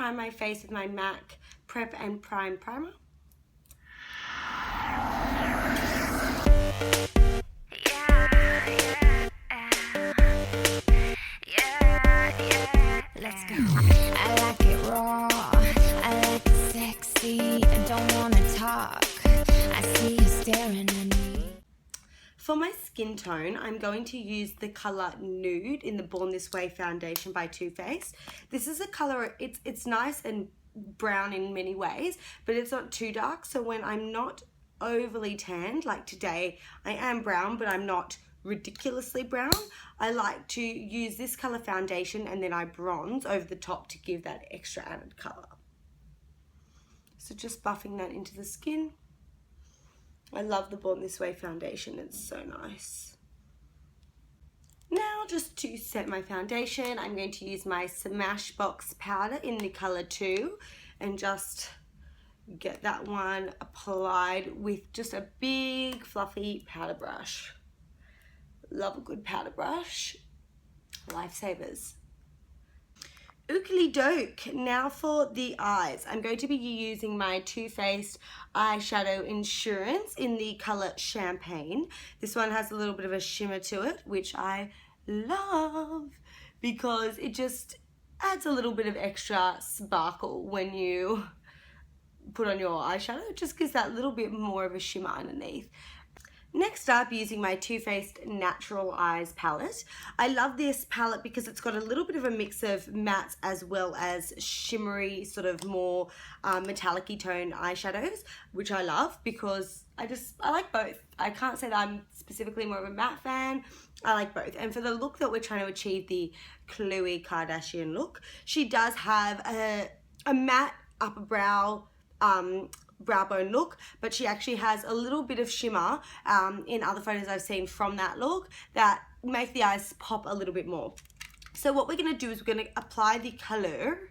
prime my face with my MAC Prep and Prime Primer. Let's go. I like it raw, I like it sexy, I don't wanna talk, I see you staring at me. For my skin tone, I'm going to use the color Nude in the Born This Way foundation by Too Faced. This is a color, it's nice and brown in many ways, but it's not too dark, so when I'm not overly tanned, like today, I am brown, but I'm not ridiculously brown. I like to use this color foundation and then I bronze over the top to give that extra added color. So just buffing that into the skin. I love the Born This Way foundation, it's so nice. Now just to set my foundation, I'm going to use my Smashbox powder in the color 2 and just get that one applied with just a big fluffy powder brush. Love a good powder brush. Lifesavers. Ookly doke. Now for the eyes. I'm going to be using my Too Faced eyeshadow Insurance in the color Champagne. This one has a little bit of a shimmer to it, which I love because it just adds a little bit of extra sparkle when you put on your eyeshadow. It just gives that little bit more of a shimmer underneath. Next up, using my Too Faced Natural Eyes palette. I love this palette because it's got a little bit of a mix of mattes as well as shimmery, sort of more metallic-y toned eyeshadows, which I love because I like both. I can't say that I'm specifically more of a matte fan. I like both. And for the look that we're trying to achieve, the Khloe Kardashian look, she does have a matte upper brow brow bone look, but she actually has a little bit of shimmer in other photos I've seen from that look that make the eyes pop a little bit more. So what we're going to do is we're going to apply the color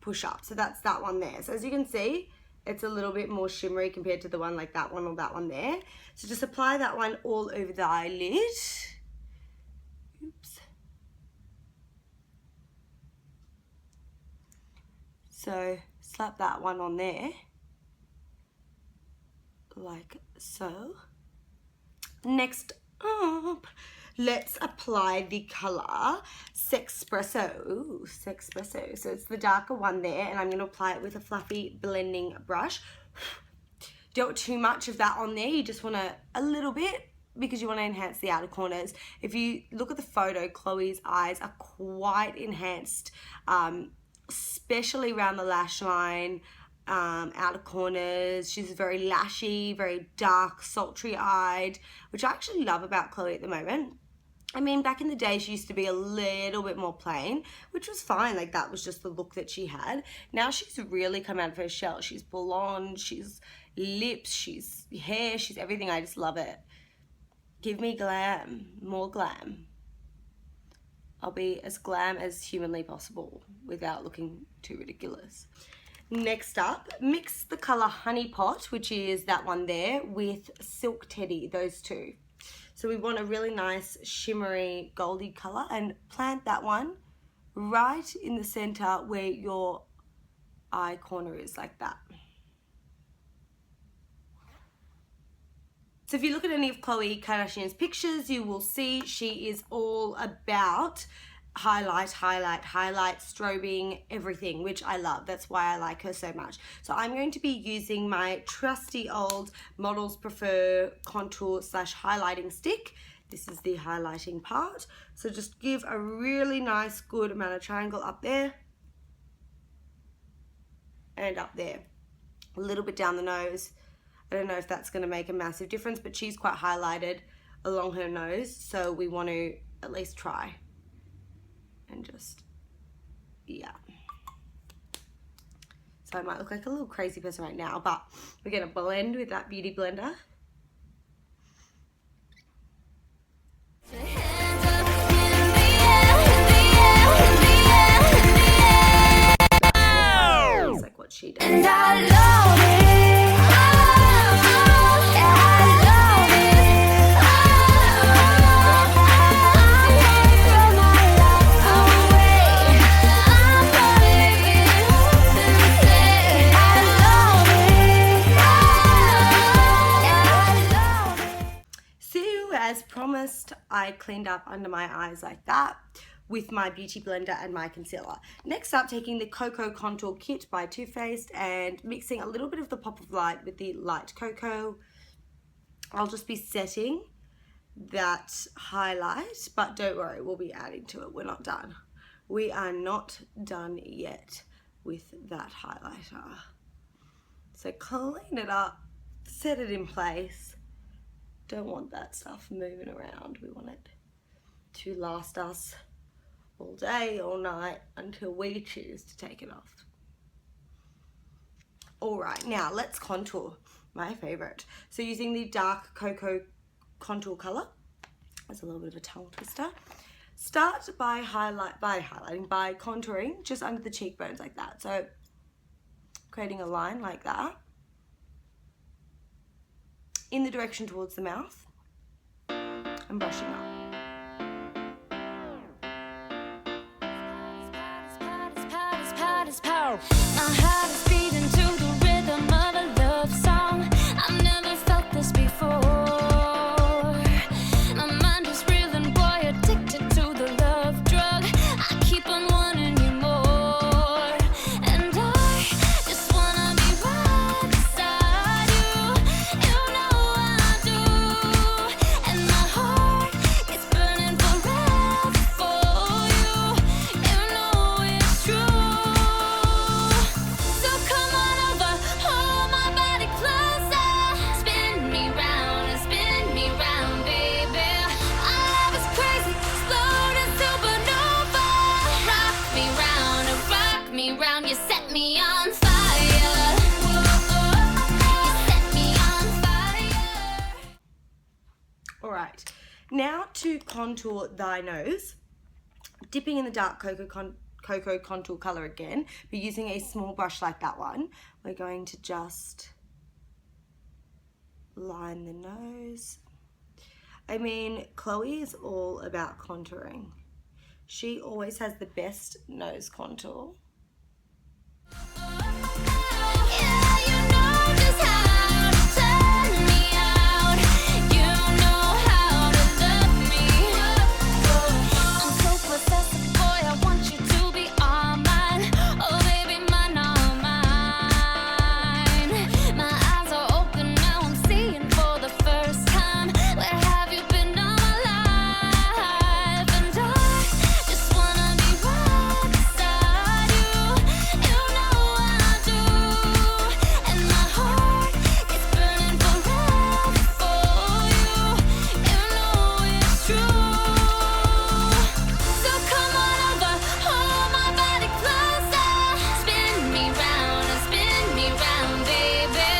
Push Up. So that's that one there. So as you can see, it's a little bit more shimmery compared to the one like that one or that one there. So just apply that one all over the eyelid. Oops. So slap that one on there. Like so. Next up, let's apply the color Sexpresso. Ooh, Sexpresso. So it's the darker one there, and I'm going to apply it with a fluffy blending brush. Don't want too much of that on there. You just want a little bit because you want to enhance the outer corners. If you look at the photo, Khloe's eyes are quite enhanced, especially around the lash line. Outer corners. She's very lashy, very dark, sultry eyed, which I actually love about Khloe at the moment. I mean, back in the day, she used to be a little bit more plain, which was fine. Like, that was just the look that she had. Now she's really come out of her shell. She's blonde, she's lips, she's hair, she's everything. I just love it. Give me glam, more glam. I'll be as glam as humanly possible without looking too ridiculous. Next up, mix the color Honey Pot, which is that one there, with Silk Teddy, those two. So we want a really nice shimmery goldy color and plant that one right in the center where your eye corner is, like that. So if you look at any of Khloe Kardashian's pictures, you will see she is all about highlight, strobing, everything, which I love. That's why I like her so much. So I'm going to be using my trusty old Models Prefer contour / highlighting stick. This is the highlighting part. So just give a really nice, good amount of triangle up there and up there. A little bit down the nose. I don't know if that's going to make a massive difference, but she's quite highlighted along her nose, so we want to at least try. And just, yeah. So I might look like a little crazy person right now, but we're going to blend with that beauty blender. It's like what she does. And I love it. I cleaned up under my eyes like that with my beauty blender and my concealer. Next up, taking the Cocoa Contour Kit by Too Faced and mixing a little bit of the Pop of Light with the Light Cocoa. I'll just be setting that highlight, but don't worry, we'll be adding to it. We're not done. We are not done yet with that highlighter. So clean it up, set it in place. Don't want that stuff moving around. We want it to last us all day, all night, until we choose to take it off. All right, now let's contour, my favorite. So using the dark Cocoa Contour color, that's a little bit of a tongue twister. Start by contouring just under the cheekbones like that. So creating a line like that in the direction towards the mouth and brushing up. My heart is beating to the rhythm of a love song. I've never felt this before. My mind is reeling, boy, addicted to the love drug. I keep on wanting you more, and I just wanna be right beside you. You know I do, and my heart is burning forever for you. You know it's true. So come on over, hold my body closer. Spin me round and spin me round, baby. Our love is crazy, exploding supernova. Rock me round and rock me round. You set me on fire. You set me on fire. All right, now to contour thy nose, dipping in the dark Cocoa Contour color again, but using a small brush like that one. We're going to just line the nose. I mean, Khloe is all about contouring. She always has the best nose contour. Yeah, you know just how to turn me out. You know how to love me. I'm so possessive, boy, I want you to be all mine. Oh, baby, mine, all mine. My eyes are open now, I'm seeing for the first time. Where have you been all my life? And I just wanna be right beside you. You know I do, and my heart is burning forever for you. You know it's true. So come on over, hold my body closer. Spin me round and spin me round, baby.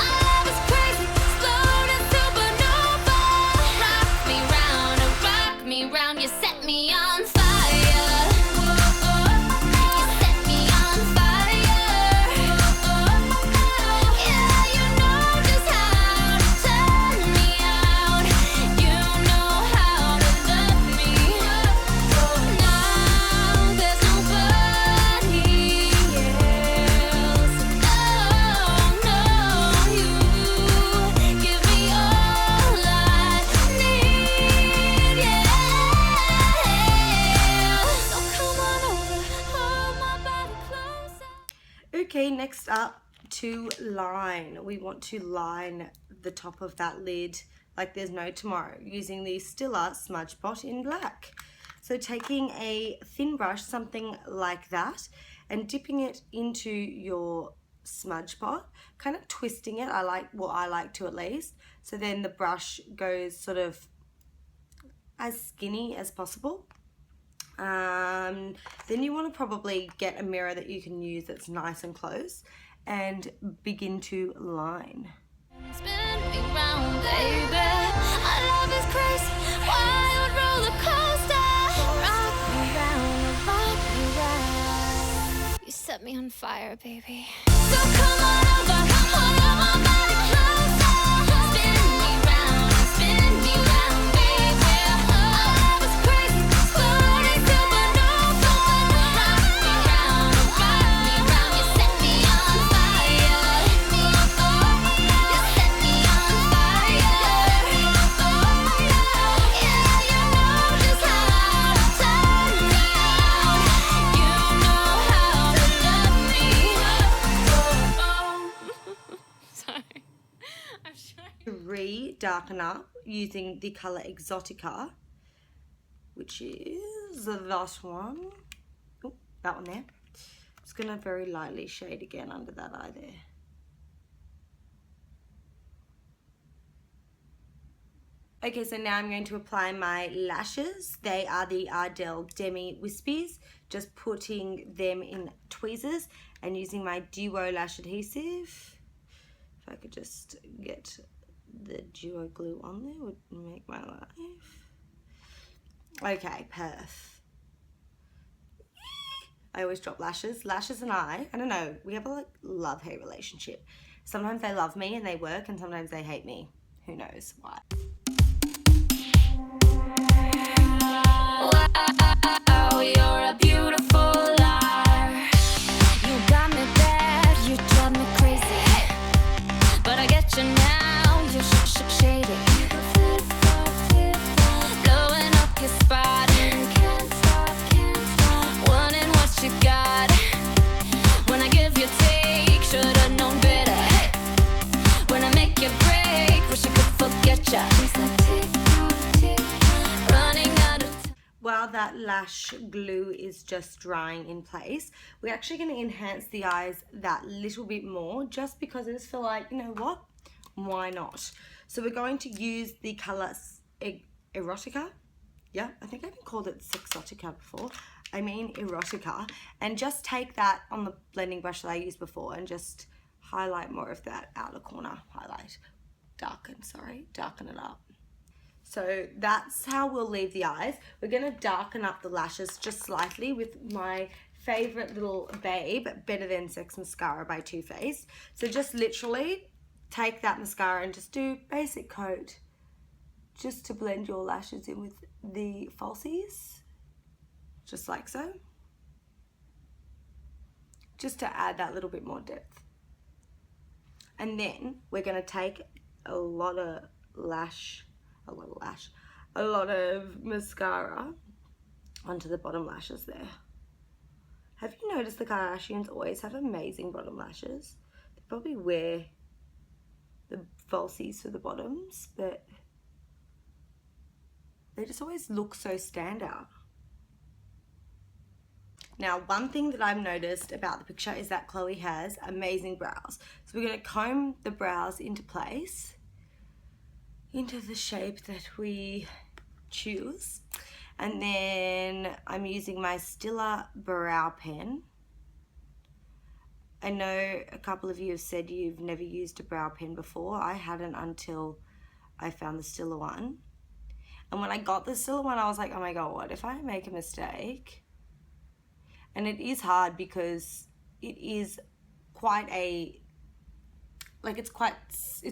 Our love is crazy, exploding supernova. Rock me round and rock me round. You set me on fire. You set me on fire. Yeah, you know just how to turn me out. You know how to love me. Now there's nobody else. Oh no, you give me all I need. Yeah. So come on over, hold my body closer. Okay, next up, to line. We want to line the top of that lid like there's no tomorrow using the Stila Smudge Pot in black. So taking a thin brush, something like that, and dipping it into your smudge pot, kind of twisting it. I like to at least. So then the brush goes sort of as skinny as possible. Then you want to probably get a mirror that you can use that's nice and close and begin to line. Spin me round, baby. Our love is crazy, wild roller coaster. Rock me round. You set me on fire, baby. So come on over, hold my body closer. Spin me round, baby. Our love is crazy, exploding supernova. Rock me round. You set me on fire. You set me on fire. Yeah, you darken up using the colour Exotica, which is that one. Oh, that one there. Just going to very lightly shade again under that eye there. Okay, so now I'm going to apply my lashes. They are the Ardell Demi Wispies. Just putting them in tweezers and using my Duo lash adhesive. If I could just get the Duo glue on there, would make my life. Okay, perf. I always drop lashes. Lashes and I don't know, we have a like love-hate relationship. Sometimes they love me and they work, and sometimes they hate me. Who knows why? Wow, you're a beautiful liar. You got me bad, you drive me crazy. But I get you now, you're shady. Blowing up your spot, can't stop, wanting what you got. When I give you take, should've known better. When I make you break, wish I could forget ya. While that lash glue is just drying in place, we're actually going to enhance the eyes that little bit more, just because I just feel like, you know what, why not? So we're going to use the colour Erotica. Yeah, I think I even called it Sexotica before. I mean Erotica. And just take that on the blending brush that I used before and just highlight more of that outer corner. Darken it up. So that's how we'll leave the eyes. We're going to darken up the lashes just slightly with my favourite little babe, Better Than Sex mascara by Too Faced. So just literally take that mascara and just do basic coat, just to blend your lashes in with the falsies, just like so. Just to add that little bit more depth. And then we're going to take a lot of mascara onto the bottom lashes there. Have you noticed the Kardashians always have amazing bottom lashes? They probably wear the falsies for the bottoms, but they just always look so standout. Now, one thing that I've noticed about the picture is that Khloe has amazing brows. So we're going to comb the brows into place, into the shape that we choose. And then I'm using my Stila brow pen. I know a couple of you have said you've never used a brow pen before. I hadn't until I found the Stila one. And when I got the Stila one, I was like, oh my god, what if I make a mistake? And it is hard because it is quite a, like it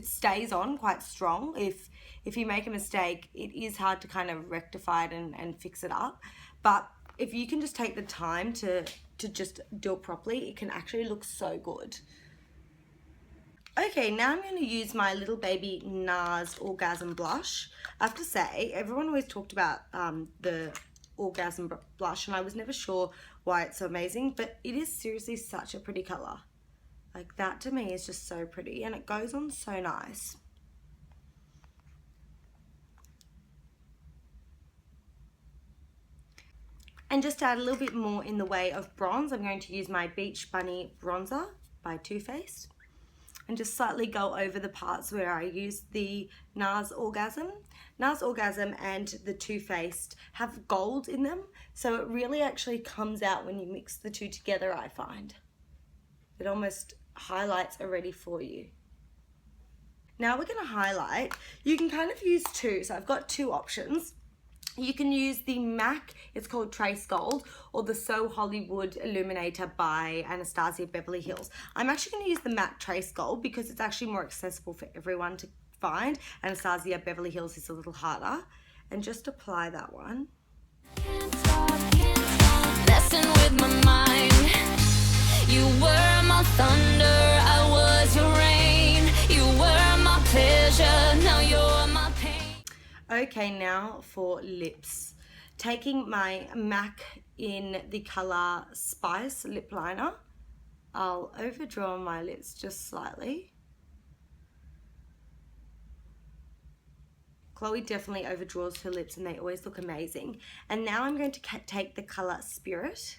stays on quite strong. If you make a mistake, it is hard to kind of rectify it and fix it up. But if you can just take the time to just do it properly, it can actually look so good. Okay, now I'm going to use my little baby NARS Orgasm Blush. I have to say, everyone always talked about the Orgasm blush, and I was never sure why it's so amazing, but it is seriously such a pretty color. Like, that to me is just so pretty, and it goes on so nice. And just to add a little bit more in the way of bronze, I'm going to use my Beach Bunny Bronzer by Too Faced, and just slightly go over the parts where I use the NARS Orgasm. NARS Orgasm and the Too Faced have gold in them, so it really actually comes out when you mix the two together, I find. It almost highlights already for you. Now we're going to highlight. You can kind of use two, so I've got two options. You can use the MAC, it's called Trace Gold, or the So Hollywood Illuminator by Anastasia Beverly Hills. I'm actually going to use the MAC Trace Gold because it's actually more accessible for everyone to find. Anastasia Beverly Hills is a little harder. And just apply that one. Can't stop messing with my mind. You were my thunder, I was your rain. You were my pleasure, now you're my pain. Okay, now for lips. Taking my MAC in the color Spice lip liner, I'll overdraw my lips just slightly. Khloe definitely overdraws her lips and they always look amazing. And now I'm going to take the color Spirit.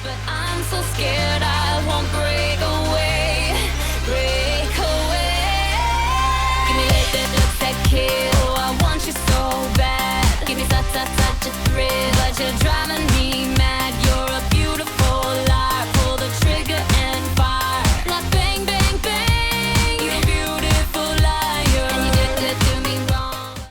But I'm so scared I won't break away, break away. Give me that kill, I want you so